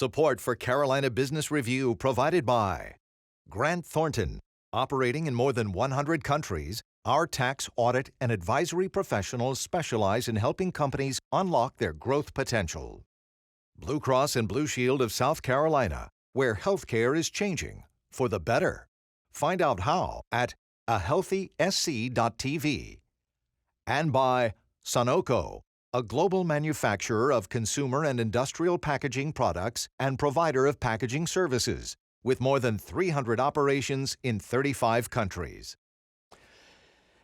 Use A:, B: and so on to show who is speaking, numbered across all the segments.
A: Support for Carolina Business Review provided by Grant Thornton. Operating in more than 100 countries, our tax, audit, and advisory professionals specialize in helping companies unlock their growth potential. Blue Cross and Blue Shield of South Carolina, where healthcare is changing for the better. Find out how at ahealthysc.tv. And by Sunoco, a global manufacturer of consumer and industrial packaging products and provider of packaging services, with more than 300 operations in 35 countries.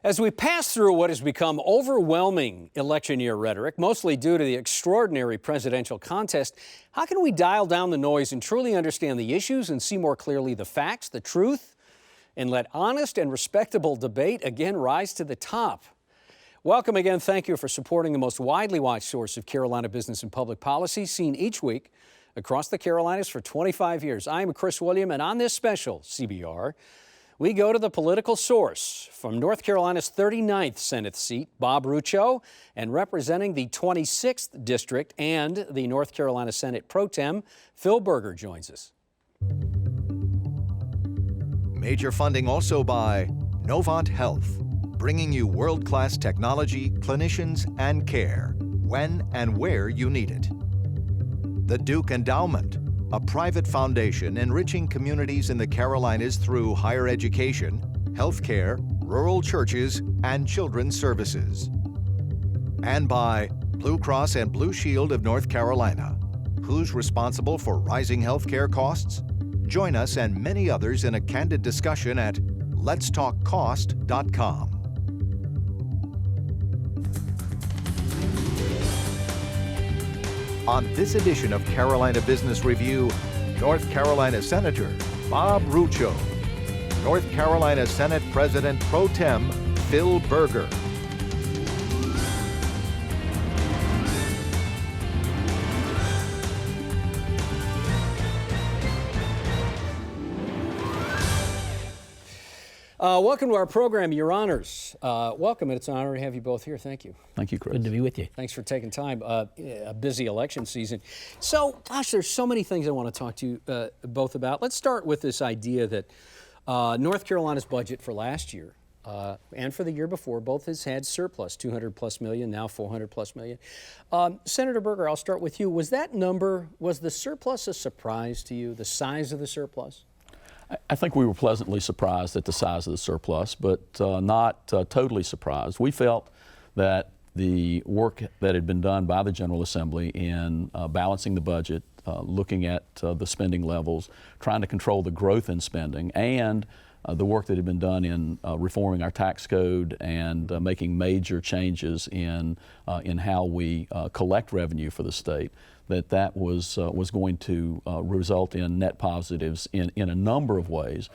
B: As we pass through what has become overwhelming election year rhetoric, mostly due to the extraordinary presidential contest, how can we dial down the noise and truly understand the issues and see more clearly the facts, the truth, and let honest and respectable debate again rise to the top? Welcome again. Thank you for supporting the most widely watched source of Carolina business and public policy, seen each week across the Carolinas for 25 years. I'm Chris William, and on this special CBR, we go to the political source from North Carolina's 39th Senate seat, Bob Rucho, and representing the 26th District and the North Carolina Senate Pro Tem, Phil Berger joins us.
A: Major funding also by Novant Health, bringing you world-class technology, clinicians, and care when and where you need it. The Duke Endowment, a private foundation enriching communities in the Carolinas through higher education, healthcare, rural churches, and children's services. And by Blue Cross and Blue Shield of North Carolina. Who's responsible for rising healthcare costs? Join us and many others in a candid discussion at letstalkcost.com. On this edition of Carolina Business Review, North Carolina Senator Bob Rucho, North Carolina Senate President Pro Tem Phil Berger.
B: Welcome to our program, Your Honors. Welcome, and it's an honor to have you both here. Thank you.
C: Thank you, Chris.
D: Good to be with you.
B: Thanks for taking time. A busy election season. So, gosh, there's so many things I want to talk to you both about. Let's start with this idea that North Carolina's budget for last year and for the year before both has had surplus, 200 plus million, now 400 plus million. Senator Berger, I'll start with you. Was the surplus a surprise to you, the size of the surplus?
C: I think we were pleasantly surprised at the size of the surplus, but not totally surprised. We felt that the work that had been done by the General Assembly in balancing the budget, looking at the spending levels, trying to control the growth in spending, and the work that had been done in reforming our tax code and making major changes in how we collect revenue for the state, that was going to result in net positives in a number of ways,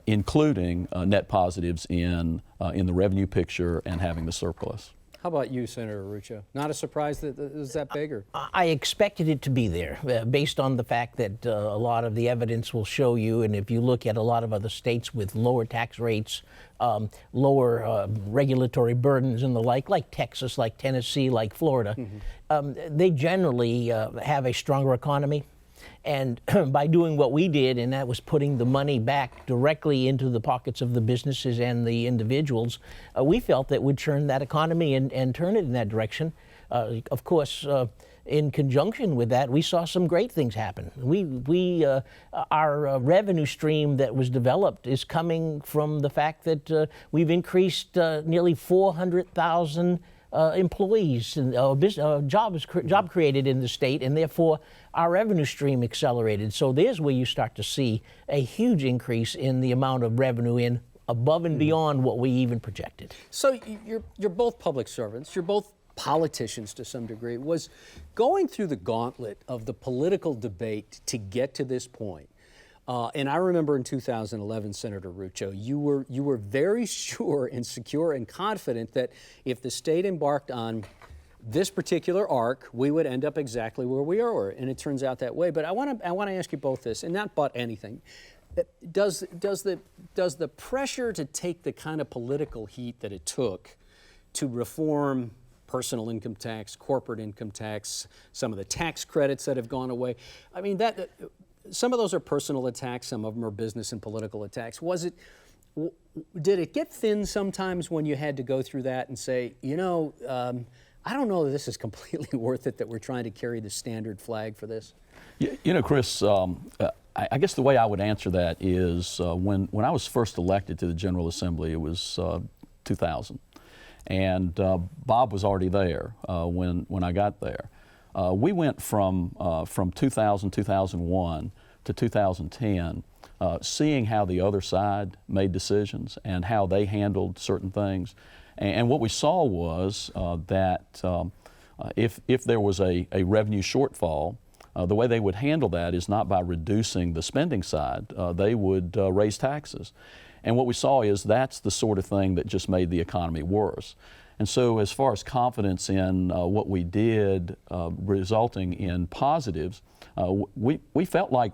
C: including net positives in the revenue picture and having the surplus.
B: How about you, Senator Rucho? Not a surprise that it was that big? Or?
D: I expected it to be there, based on the fact that a lot of the evidence will show you, and if you look at a lot of other states with lower tax rates, lower regulatory burdens and the like Texas, like Tennessee, like Florida, they generally have a stronger economy. And by doing what we did, and that was putting the money back directly into the pockets of the businesses and the individuals, we felt that would turn that economy and turn it in that direction. Of course, in conjunction with that, we saw some great things happen. Our revenue stream that was developed is coming from the fact that we've increased nearly 400,000 employees and job created in the state, and therefore our revenue stream accelerated. So there's where you start to see a huge increase in the amount of revenue in above and beyond what we even projected.
B: So you're both public servants. You're both politicians to some degree. Was going through the gauntlet of the political debate to get to this point. And I remember in 2011, Senator Rucho, you were very sure and secure and confident that if the state embarked on this particular arc, we would end up exactly where we are, and it turns out that way. But I want to ask you both this, and not but anything. Does the pressure to take the kind of political heat that it took to reform personal income tax, corporate income tax, some of the tax credits that have gone away. I mean, some of those are personal attacks, some of them are business and political attacks. Did it get thin sometimes when you had to go through that and say, I don't know that this is completely worth it, that we're trying to carry the standard flag for this?
C: Chris, I guess the way I would answer that is when I was first elected to the General Assembly, it was 2000. And Bob was already there when I got there. We went from 2000, 2001 to 2010, seeing how the other side made decisions and how they handled certain things. And what we saw was that if there was a revenue shortfall, the way they would handle that is not by reducing the spending side. They would raise taxes. And what we saw is that's the sort of thing that just made the economy worse. And so as far as confidence in what we did resulting in positives, we felt like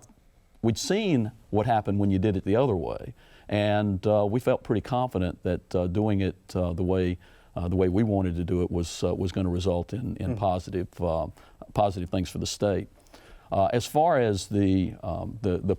C: we'd seen what happened when you did it the other way. And we felt pretty confident that doing it the way we wanted to do it was going to result in positive things for the state. As far as the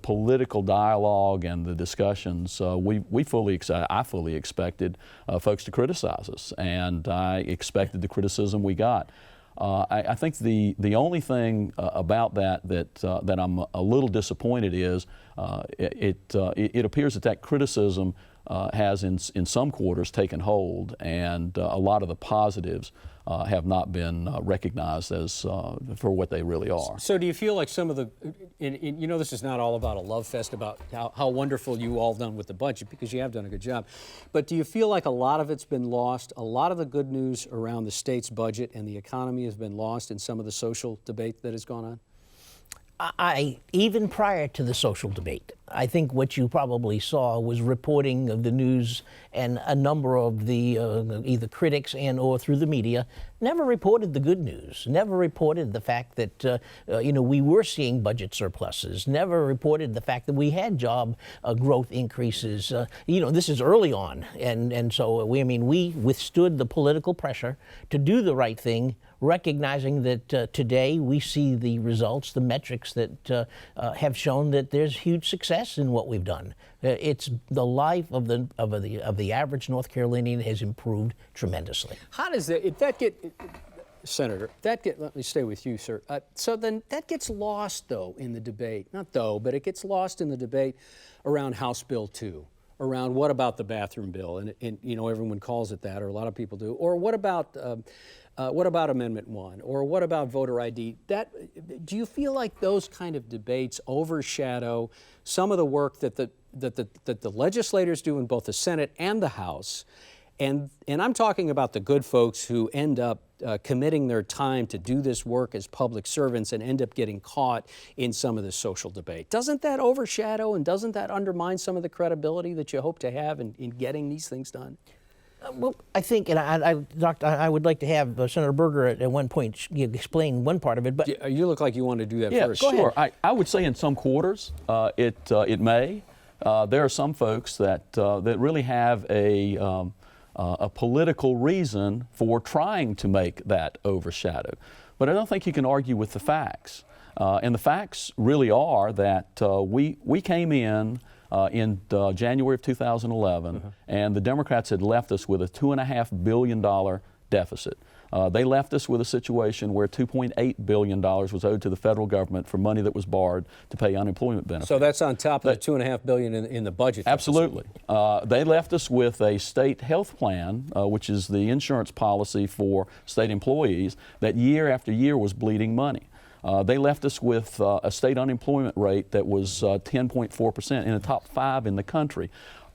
C: political dialogue and the discussions, I fully expected folks to criticize us, and I expected the criticism we got. I think the only thing about that I'm a little disappointed is it appears that criticism has in some quarters taken hold, and a lot of the positives have not been recognized as for what they really are.
B: So do you feel like some of the, this is not all about a love fest about how wonderful you all done with the budget, because you have done a good job, but do you feel like a lot of it's been lost? A lot of the good news around the state's budget and the economy has been lost in some of the social debate that has gone on?
D: Even prior to the social debate, I think what you probably saw was reporting of the news, and a number of the either critics and or through the media never reported the good news, never reported the fact that we were seeing budget surpluses, never reported the fact that we had job growth increases. This is early on, and so we withstood the political pressure to do the right thing, recognizing that today we see the results, the metrics that have shown that there's huge success in what we've done. It's the life of the average North Carolinian has improved tremendously.
B: How does that Senator? Let me stay with you, sir. So then that gets lost, though, in the debate. But it gets lost in the debate around House Bill 2. Around what about the bathroom bill, and everyone calls it that, or a lot of people do. Or what about Amendment 1? Or what about voter ID? Do you feel like those kind of debates overshadow some of the work that the legislators do in both the Senate and the House? And I'm talking about the good folks who end up committing their time to do this work as public servants and end up getting caught in some of the social debate. Doesn't that overshadow and doesn't that undermine some of the credibility that you hope to have in getting these things done?
D: Well, I think, and I would like to have Senator Berger at one point explain one part of it. But
B: you look like you want to do that first.
C: Yeah, sure. I would say in some quarters it may. There are some folks that really have a political reason for trying to make that overshadow. But I don't think you can argue with the facts. And the facts really are that we came in January of 2011, and the Democrats had left us with a $2.5 billion deficit. They left us with a situation where $2.8 billion was owed to the federal government for money that was borrowed to pay unemployment benefits.
B: So that's on top of the $2.5 billion in the budget.
C: Absolutely. They left us with a state health plan, which is the insurance policy for state employees, that year after year was bleeding money. They left us with a state unemployment rate that was 10.4%, in the top 5 in the country.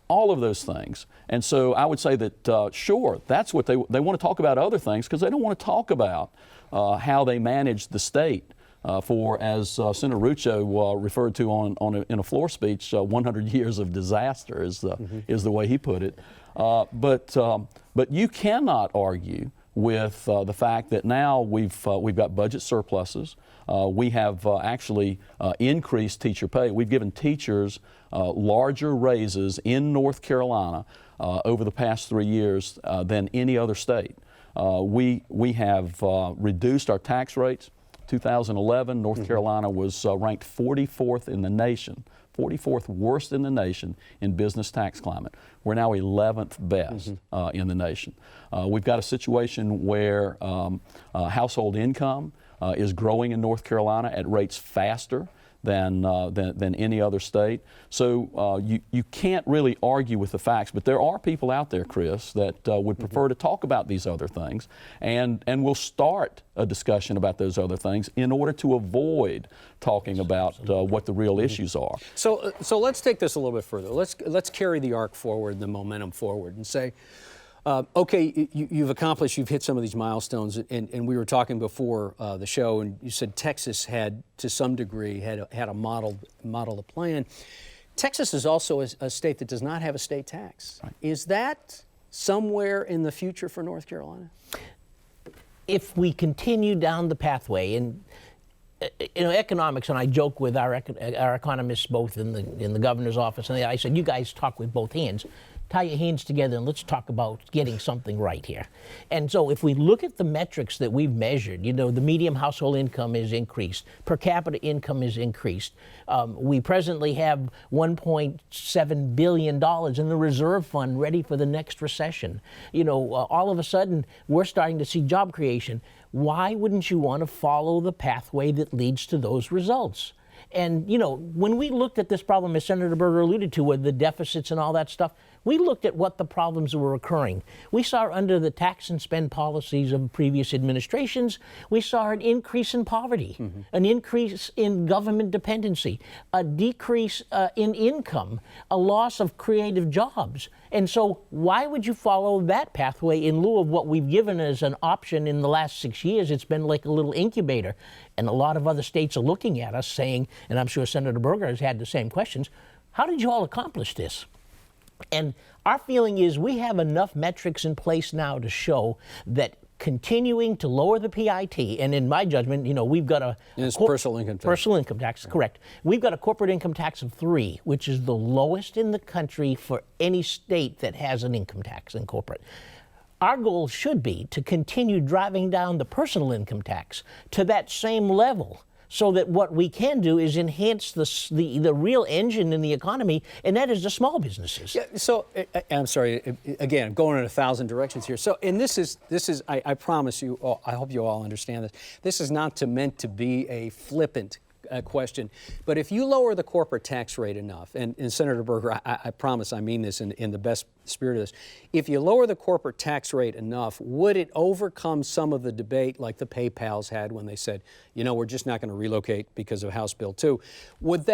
C: All of those things. And so I would say that, sure, that's what they want to talk about other things, because they don't want to talk about how they managed the state for, as Senator Rucho referred to in a floor speech, 100 years of disaster is the way he put it. But you cannot argue with the fact that now we've got budget surpluses. We have actually increased teacher pay. We've given teachers larger raises in North Carolina over the past 3 years than any other state. We have reduced our tax rates. 2011, North Carolina was ranked 44th in the nation, 44th worst in the nation in business tax climate. We're now 11th best in the nation. We've got a situation where household income is growing in North Carolina at rates faster than any other state. So you can't really argue with the facts, but there are people out there, Chris, that would prefer to talk about these other things, and will start a discussion about those other things in order to avoid talking about what the real issues are.
B: So let's take this a little bit further. Let's carry the arc forward, the momentum forward, and say, okay, you've hit some of these milestones, and we were talking before the show, and you said Texas had, to some degree, had a model a plan. Texas is also a state that does not have a state tax. Right. Is that somewhere in the future for North Carolina?
D: If we continue down the pathway, and economics, and I joke with our economists both in the governor's office, and I said, you guys talk with both hands. Tie your hands together and let's talk about getting something right here. And so if we look at the metrics that we've measured, the median household income is increased, per capita income is increased. We presently have $1.7 billion in the reserve fund ready for the next recession. All of a sudden, we're starting to see job creation. Why wouldn't you want to follow the pathway that leads to those results? And, when we looked at this problem, as Senator Berger alluded to, with the deficits and all that stuff, we looked at what the problems were occurring. We saw under the tax and spend policies of previous administrations, we saw an increase in poverty, an increase in government dependency, a decrease in income, a loss of creative jobs. And so why would you follow that pathway in lieu of what we've given as an option in the last 6 years? It's been like a little incubator. And a lot of other states are looking at us saying, and I'm sure Senator Berger has had the same questions, how did you all accomplish this? And our feeling is we have enough metrics in place now to show that continuing to lower the PIT, and in my judgment, we've got a
B: personal income tax.
D: Personal income tax, correct. We've got a corporate income tax of 3, which is the lowest in the country for any state that has an income tax in corporate. Our goal should be to continue driving down the personal income tax to that same level, so that what we can do is enhance the real engine in the economy, and that is the small businesses.
B: Yeah, so I'm sorry, again, I'm going in 1,000 directions here. So, and this is I promise you, I hope you all understand this. This is not meant to be a flippant question, but if you lower the corporate tax rate enough, and Senator Berger, I promise I mean this in the best spirit of this, if you lower the corporate tax rate enough, would it overcome some of the debate like the PayPals had when they said, we're just not going to relocate because of House Bill 2? Would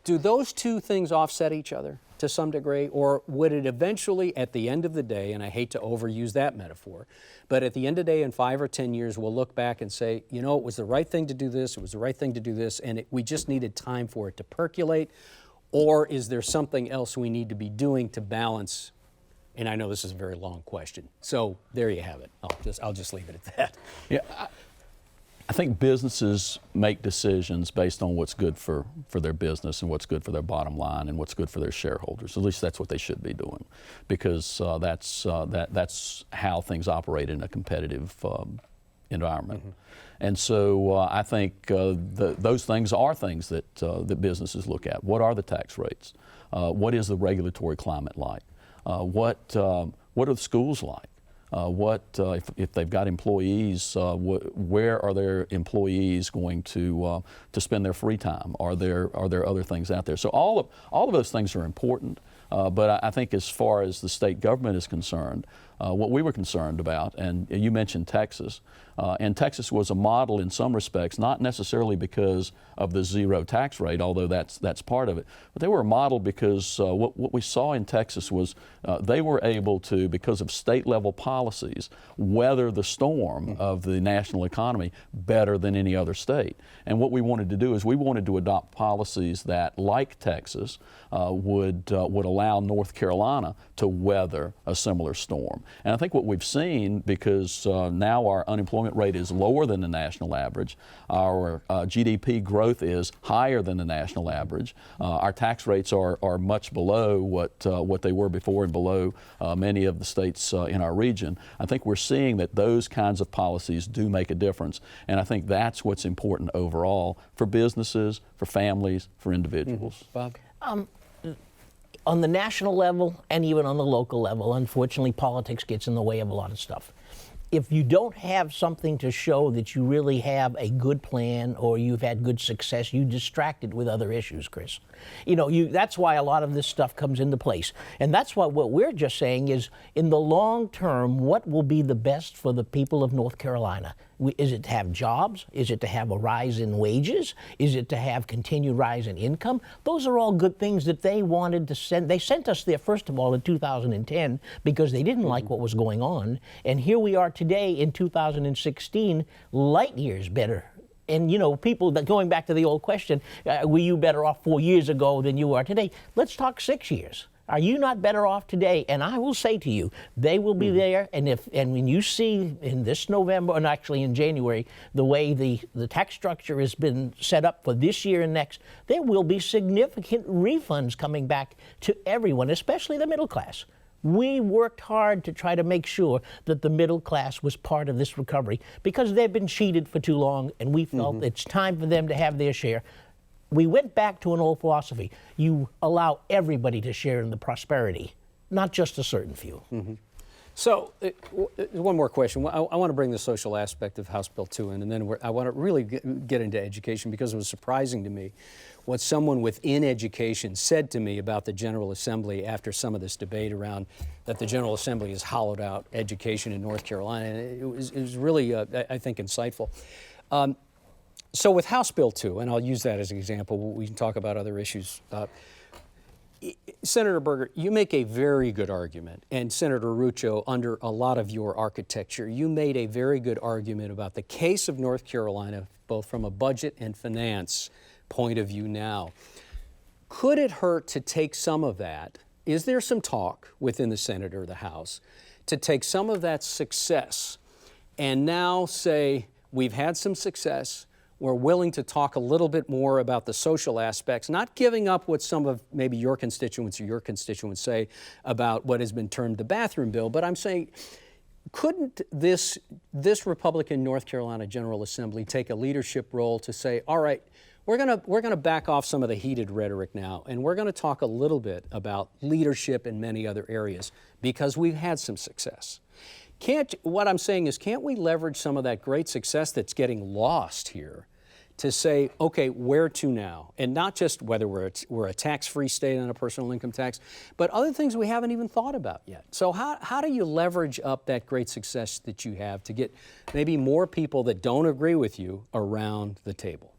B: do those two things offset each other to some degree, or would it eventually, at the end of the day, and I hate to overuse that metaphor, but at the end of the day, in 5 or 10 years, we'll look back and say, it was the right thing to do this, it was the right thing to do this, and we just needed time for it to percolate? Or is there something else we need to be doing to balance? And I know this is a very long question, so there you have it. I'll just leave it at that.
C: Yeah, I think businesses make decisions based on what's good for their business and what's good for their bottom line and what's good for their shareholders. At least that's what they should be doing, because that's how things operate in a competitive environment. And so I think those things are things that businesses look at. What are the tax rates? What is the regulatory climate like? What are the schools like? If they've got employees, where are their employees going to spend their free time? Are there other things out there? So all of those things are important. But I think as far as the state government is concerned, what we were concerned about, and you mentioned Texas, and Texas was a model in some respects, not necessarily because of the zero tax rate, although that's part of it, but they were a model because what we saw in Texas was they were able to, because of state level policies, weather the storm of the national economy better than any other state. And what we wanted to do is we wanted to adopt policies that, like Texas, would allow North Carolina to weather a similar storm. And I think what we've seen, because now our unemployment rate is lower than the national average, our GDP growth is higher than the national average, our tax rates are much below what they were before and below many of the states in our region. I think we're seeing that those kinds of policies do make a difference, and I think that's what's important overall for businesses, for families, for individuals.
B: Bob?
D: On the national level and even on the local level, unfortunately, politics gets in the way of a lot of stuff. If you don't have something to show that you really have a good plan or you've had good success, you distract it with other issues, Chris. You know, that's why a lot of this stuff comes into place. And that's why what we're just saying is, in the long term, what will be the best for the people of North Carolina? Is it to have jobs? Is it to have a rise in wages? Is it to have continued rise in income? Those are all good things that they wanted to send. They sent us there, first of all, in 2010 because they didn't like what was going on. And here we are today in 2016, light years better. And, you know, people that going back to the old question, were you better off 4 years ago than you are today? Let's talk 6 years. Are you not better off today? And I will say to you, they will be there. And when you see in this November, and actually in January, the way the tax structure has been set up for this year and next, there will be significant refunds coming back to everyone, especially the middle class. We worked hard to try to make sure that the middle class was part of this recovery because they've been cheated for too long, and we felt it's time for them to have their share. We went back to an old philosophy. You allow everybody to share in the prosperity, not just a certain few.
B: So, one more question. I want to bring the social aspect of House Bill 2 in, and then I want to really get into education, because it was surprising to me what someone within education said to me about the General Assembly after some of this debate around that the General Assembly has hollowed out education in North Carolina. And it was really, I think, insightful. So with House Bill 2, and I'll use that as an example, we can talk about other issues. Senator Berger, you make a very good argument, and Senator Rucho, under a lot of your architecture, you made a very good argument about the case of North Carolina, both from a budget and finance point of view now. Could it hurt to take some of that? Is there some talk within the Senate or the House to take some of that success and now say, we've had some success, we're willing to talk a little bit more about the social aspects, not giving up what some of maybe your constituents or your constituents say about what has been termed the bathroom bill, but I'm saying, couldn't this Republican North Carolina General Assembly take a leadership role to say, all right, we're gonna back off some of the heated rhetoric now, and we're gonna talk a little bit about leadership in many other areas because we've had some success. What I'm saying is, can't we leverage some of that great success that's getting lost here to say, okay, where to now? And not just whether we're a tax-free state on a personal income tax, but other things we haven't even thought about yet. So how do you leverage up that great success that you have to get maybe more people that don't agree with you around the table?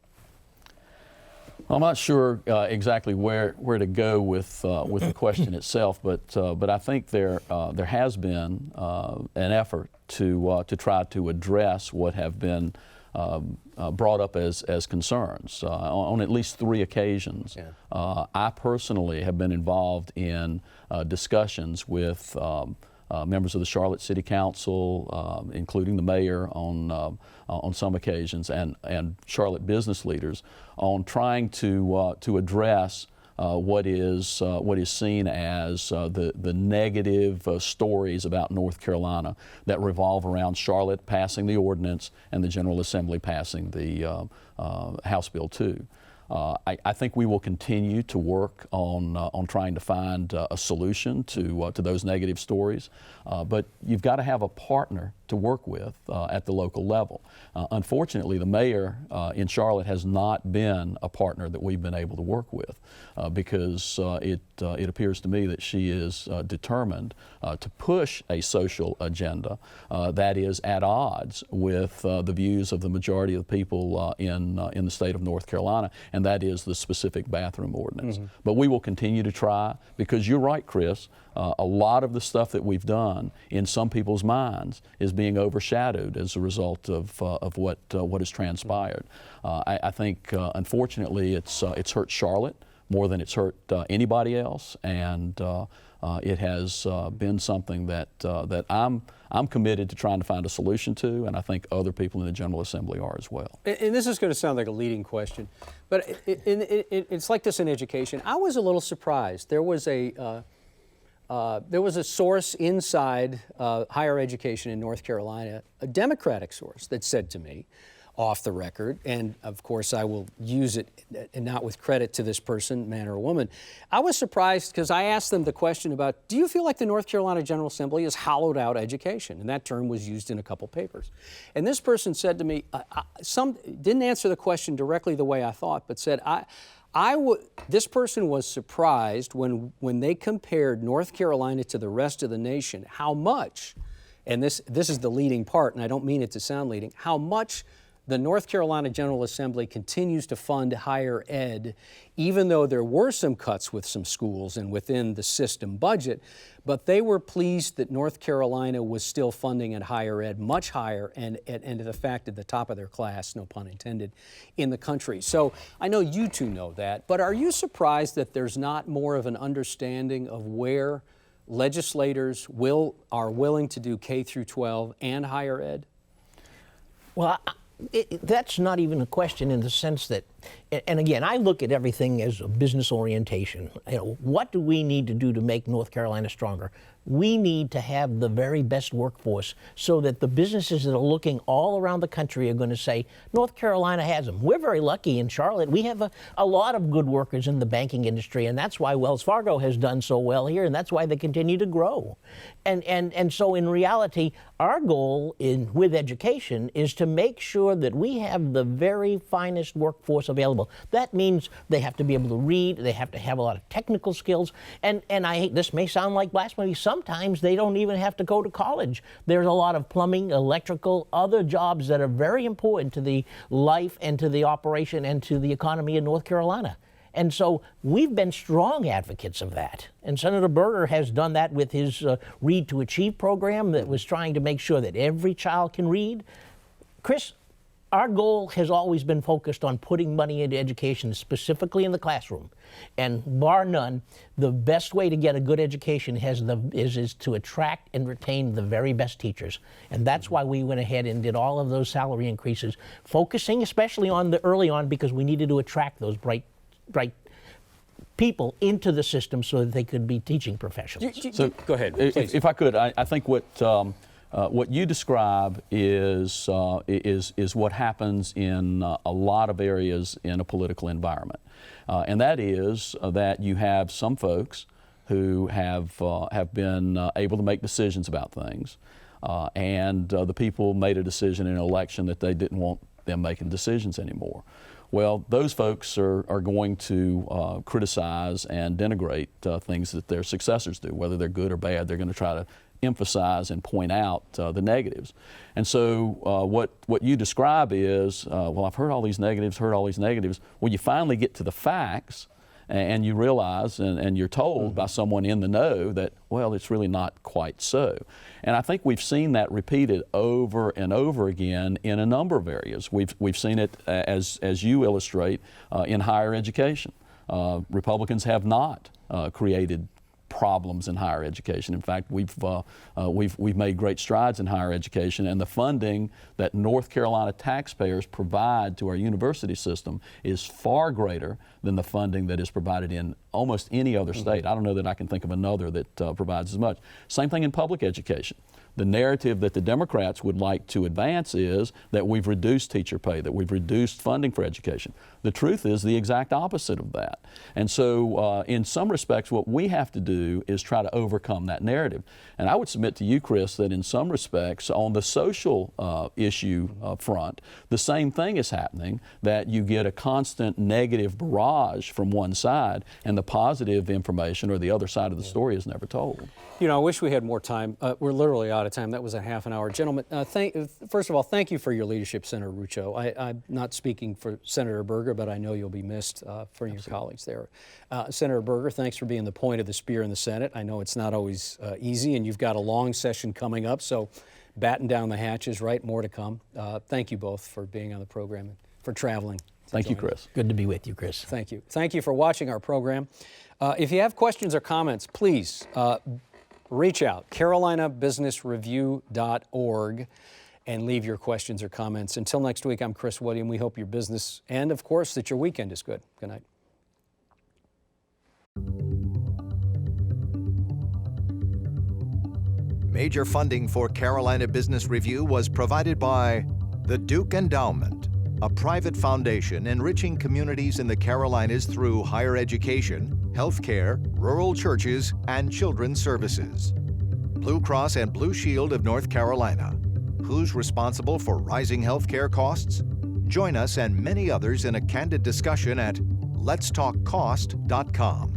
C: I'm not sure exactly where to go with the question itself, but I think there has been an effort to try to address what have been brought up as concerns on at least 3 occasions. Yeah. I personally have been involved in discussions with members of the Charlotte City Council, including the mayor on some occasions, and Charlotte business leaders on trying to address what is seen as the negative stories about North Carolina that revolve around Charlotte passing the ordinance and the General Assembly passing the House Bill 2. I think we will continue to work on trying to find a solution to those negative stories, but you've got to have a partner to work with at the local level. Unfortunately, the mayor in Charlotte has not been a partner that we've been able to work with because it appears to me that she is determined to push a social agenda that is at odds with the views of the majority of the people in the state of North Carolina, and that is the specific bathroom ordinance. Mm-hmm. But we will continue to try, because you're right, Chris, a lot of the stuff that we've done in some people's minds is being overshadowed as a result of what has transpired. I think, unfortunately, it's hurt Charlotte more than it's hurt anybody else, and it has been something that I'm committed to trying to find a solution to, and I think other people in the General Assembly are as well.
B: And this is going to sound like a leading question, but it's like this in education. I was a little surprised. There was a source inside higher education in North Carolina, a Democratic source, that said to me, off the record, and of course I will use it, and not with credit to this person, man or woman. I was surprised because I asked them the question about, do you feel like the North Carolina General Assembly has hollowed out education? And that term was used in a couple papers. And this person said to me, didn't answer the question directly the way I thought, but said, this person was surprised when they compared North Carolina to the rest of the nation, how much, and this is the leading part, and I don't mean it to sound leading, how much the North Carolina General Assembly continues to fund higher ed, even though there were some cuts with some schools and within the system budget, but they were pleased that North Carolina was still funding at higher ed much higher and in fact at the top of their class, no pun intended, in the country. So I know you two know that, but are you surprised that there's not more of an understanding of where legislators are willing to do K through 12 and higher ed?
D: Well, that's not even a question in the sense that, and again, I look at everything as a business orientation. What do we need to do to make North Carolina stronger? We need to have the very best workforce so that the businesses that are looking all around the country are going to say, North Carolina has them. We're very lucky in Charlotte. We have a lot of good workers in the banking industry, and that's why Wells Fargo has done so well here, and that's why they continue to grow. And so in reality, our goal with education is to make sure that we have the very finest workforce available. That means they have to be able to read, they have to have a lot of technical skills, and this may sound like blasphemy, sometimes they don't even have to go to college. There's a lot of plumbing, electrical, other jobs that are very important to the life and to the operation and to the economy in North Carolina. And so we've been strong advocates of that. And Senator Berger has done that with his Read to Achieve program that was trying to make sure that every child can read. Chris, our goal has always been focused on putting money into education, specifically in the classroom. And bar none, the best way to get a good education is to attract and retain the very best teachers. And that's why we went ahead and did all of those salary increases, focusing especially on the early on, because we needed to attract those bright people into the system so that they could be teaching professionals.
C: So
B: go ahead, please.
C: If I could, I think what you describe is what happens in a lot of areas in a political environment, and that is that you have some folks who have been able to make decisions about things, and the people made a decision in an election that they didn't want them making decisions anymore. Well, those folks are going to criticize and denigrate things that their successors do, whether they're good or bad. They're going to try to emphasize and point out the negatives. And so what you describe is, well, I've heard all these negatives. Well, you finally get to the facts, and you realize and you're told by someone in the know that, well, it's really not quite so. And I think we've seen that repeated over and over again in a number of areas. We've seen it, as you illustrate, in higher education. Republicans have not created problems in higher education. In fact, we've made great strides in higher education, and the funding that North Carolina taxpayers provide to our university system is far greater than the funding that is provided in almost any other state. I don't know that I can think of another that provides as much. Same thing in public education. The narrative that the Democrats would like to advance is that we've reduced teacher pay, that we've reduced funding for education. The truth is the exact opposite of that. And so in some respects, what we have to do is try to overcome that narrative. And I would submit to you, Chris, that in some respects, on the social issue front, the same thing is happening, that you get a constant negative barrage from one side, and the positive information or the other side of the story is never told.
B: You know, I wish we had more time. We're literally out of time. That was a half an hour. Gentlemen, first of all, thank you for your leadership, Senator Rucho. I'm not speaking for Senator Berger, but I know you'll be missed for your colleagues there. Senator Berger, thanks for being the point of the spear in the Senate. I know it's not always easy, and you've got a long session coming up, so batten down the hatches, right? More to come. Thank you both for being on the program and for traveling
C: Thank you, Chris.
D: Good to be with you, Chris.
B: Thank you. Thank you for watching our program. If you have questions or comments, please reach out, carolinabusinessreview.org, and leave your questions or comments. Until next week, I'm Chris William. We hope your business and, of course, that your weekend is good. Good night.
A: Major funding for Carolina Business Review was provided by the Duke Endowment, a private foundation enriching communities in the Carolinas through higher education, healthcare, rural churches, and children's services. Blue Cross and Blue Shield of North Carolina. Who's responsible for rising healthcare costs? Join us and many others in a candid discussion at letstalkcost.com.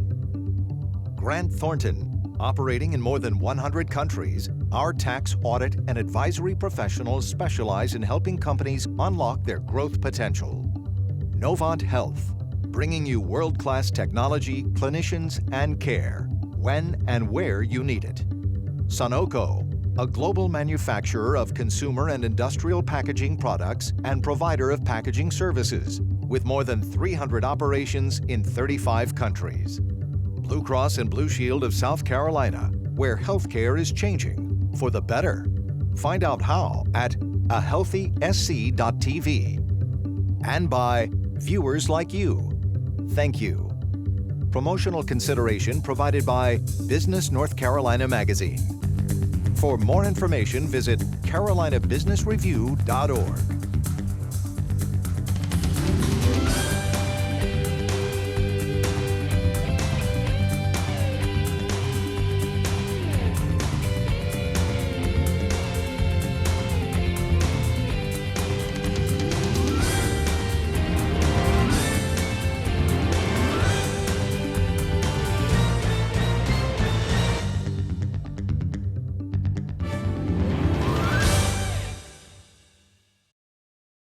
A: Grant Thornton, operating in more than 100 countries, our tax, audit, and advisory professionals specialize in helping companies unlock their growth potential. Novant Health, bringing you world-class technology, clinicians, and care when and where you need it. Sunoco, a global manufacturer of consumer and industrial packaging products and provider of packaging services, with more than 300 operations in 35 countries. Blue Cross and Blue Shield of South Carolina, where healthcare is changing for the better. Find out how at ahealthysc.tv. And by viewers like you. Thank you. Promotional consideration provided by Business North Carolina Magazine. For more information, visit carolinabusinessreview.org.